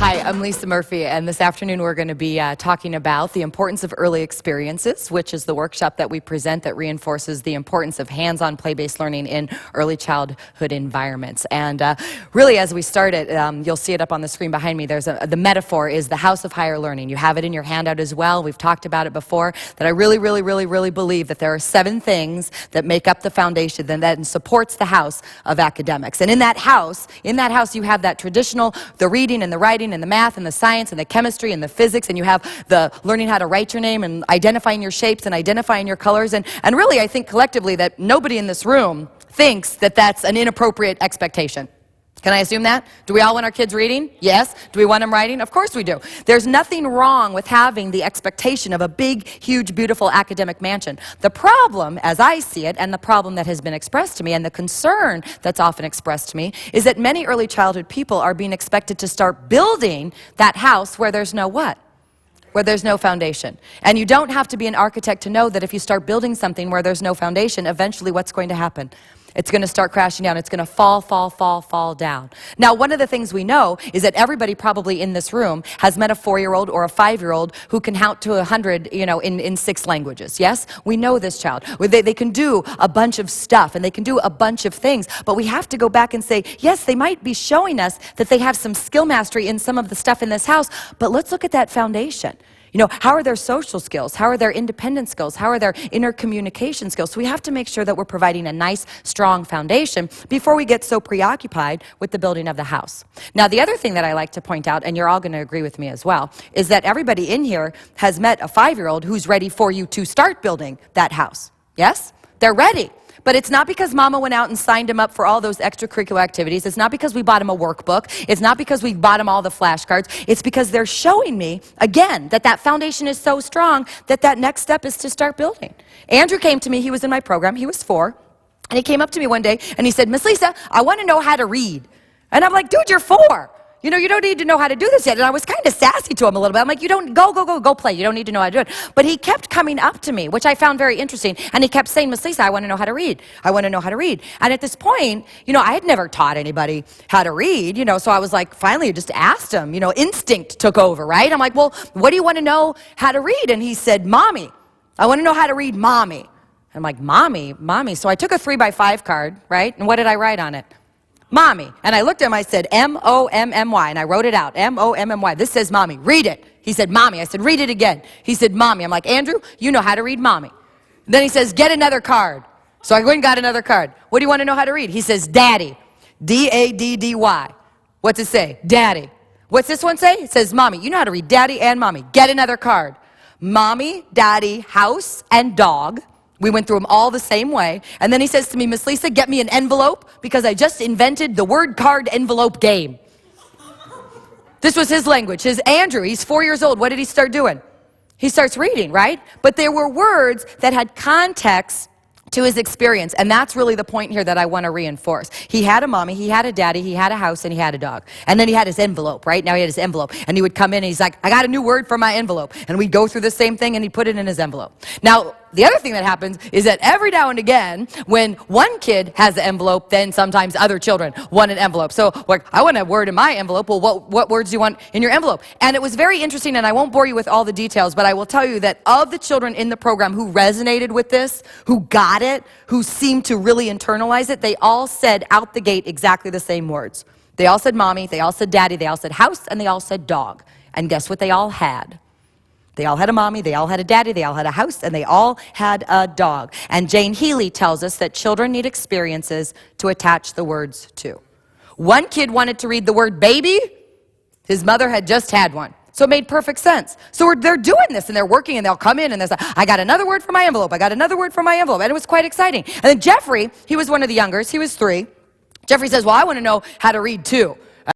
Hi, I'm Lisa Murphy, and this afternoon we're going to be talking about the importance of early experiences, which is the workshop that we present that reinforces the importance of hands-on play-based learning in early childhood environments. And really, as we start it, you'll see it up on the screen behind me. The metaphor is the house of higher learning. You have it in your handout as well. We've talked about it before, that I really believe that there are 7 things that make up the foundation that supports the house of academics. And in that house you have that traditional, the reading and the writing and the math and the science and the chemistry and the physics, and you have the learning how to write your name and identifying your shapes and identifying your colors. And really, I think collectively that nobody in this room thinks that that's an inappropriate expectation. Can I assume that? Do we all want our kids reading? Yes. Do we want them writing? Of course we do. There's nothing wrong with having the expectation of a big, huge, beautiful academic mansion. The problem, as I see it, and the problem that has been expressed to me, and the concern that's often expressed to me, is that many early childhood people are being expected to start building that house where there's no what? Where there's no foundation. And you don't have to be an architect to know that if you start building something where there's no foundation, eventually what's going to happen? It's going to start crashing down. It's going to fall down. Now, one of the things we know is that everybody probably in this room has met a 4-year-old or a 5-year-old who can count to 100, in 6 languages. Yes? We know this child. They can do a bunch of stuff, and they can do a bunch of things, but we have to go back and say, yes, they might be showing us that they have some skill mastery in some of the stuff in this house, but let's look at that foundation. How are their social skills? How are their independent skills? How are their intercommunication skills? So we have to make sure that we're providing a nice, strong foundation before we get so preoccupied with the building of the house. Now, the other thing that I like to point out, and you're all going to agree with me as well, is that everybody in here has met a 5-year-old who's ready for you to start building that house. Yes? They're ready. But it's not because mama went out and signed him up for all those extracurricular activities. It's not because we bought him a workbook. It's not because we bought him all the flashcards. It's because they're showing me, again, that foundation is so strong that next step is to start building. Andrew came to me. He was in my program. He was 4. And he came up to me one day and he said, Miss Lisa, I want to know how to read. And I'm like, dude, you're 4. You don't need to know how to do this yet. And I was kind of sassy to him a little bit. I'm like, you don't, go play. You don't need to know how to do it. But he kept coming up to me, which I found very interesting. And he kept saying, Miss Lisa, I want to know how to read. I want to know how to read. And at this point, I had never taught anybody how to read, so I was like, finally, I just asked him, instinct took over, right? I'm like, well, what do you want to know how to read? And he said, Mommy. I want to know how to read Mommy. I'm like, Mommy. So I took a 3x5 card, right? And what did I write on it? Mommy. And I looked at him, I said, M-O-M-M-Y, and I wrote it out, M-O-M-M-Y. This says Mommy. Read it. He said, Mommy. I said, read it again. He said, Mommy. I'm like, Andrew, you know how to read Mommy. And then he says, get another card. So I went and got another card. What do you want to know how to read? He says, Daddy. D-A-D-D-Y. What's it say? Daddy. What's this one say? It says, Mommy. You know how to read Daddy and Mommy. Get another card. Mommy, Daddy, house, and dog. We went through them all the same way. And then he says to me, Miss Lisa, get me an envelope because I just invented the word card envelope game. This was his language. Andrew, he's 4 years old. What did he start doing? He starts reading, right? But there were words that had context to his experience. And that's really the point here that I want to reinforce. He had a mommy, he had a daddy, he had a house, and he had a dog. And then he had his envelope, right? Now he had his envelope. And he would come in and he's like, I got a new word for my envelope. And we'd go through the same thing and he'd put it in his envelope. Now, the other thing that happens is that every now and again, when one kid has the envelope, then sometimes other children want an envelope. So, like, I want a word in my envelope. Well, what words do you want in your envelope? And it was very interesting, and I won't bore you with all the details, but I will tell you that of the children in the program who resonated with this, who got it, who seemed to really internalize it, they all said out the gate exactly the same words. They all said mommy, they all said daddy, they all said house, and they all said dog. And guess what they all had? They all had a mommy, they all had a daddy, they all had a house, and they all had a dog. And Jane Healy tells us that children need experiences to attach the words to. One kid wanted to read the word baby. His mother had just had one. So it made perfect sense. So they're doing this, and they're working, and they'll come in, and they're like, I got another word for my envelope. I got another word for my envelope. And it was quite exciting. And then Jeffrey, he was one of the youngers. He was 3. Jeffrey says, well, I want to know how to read too.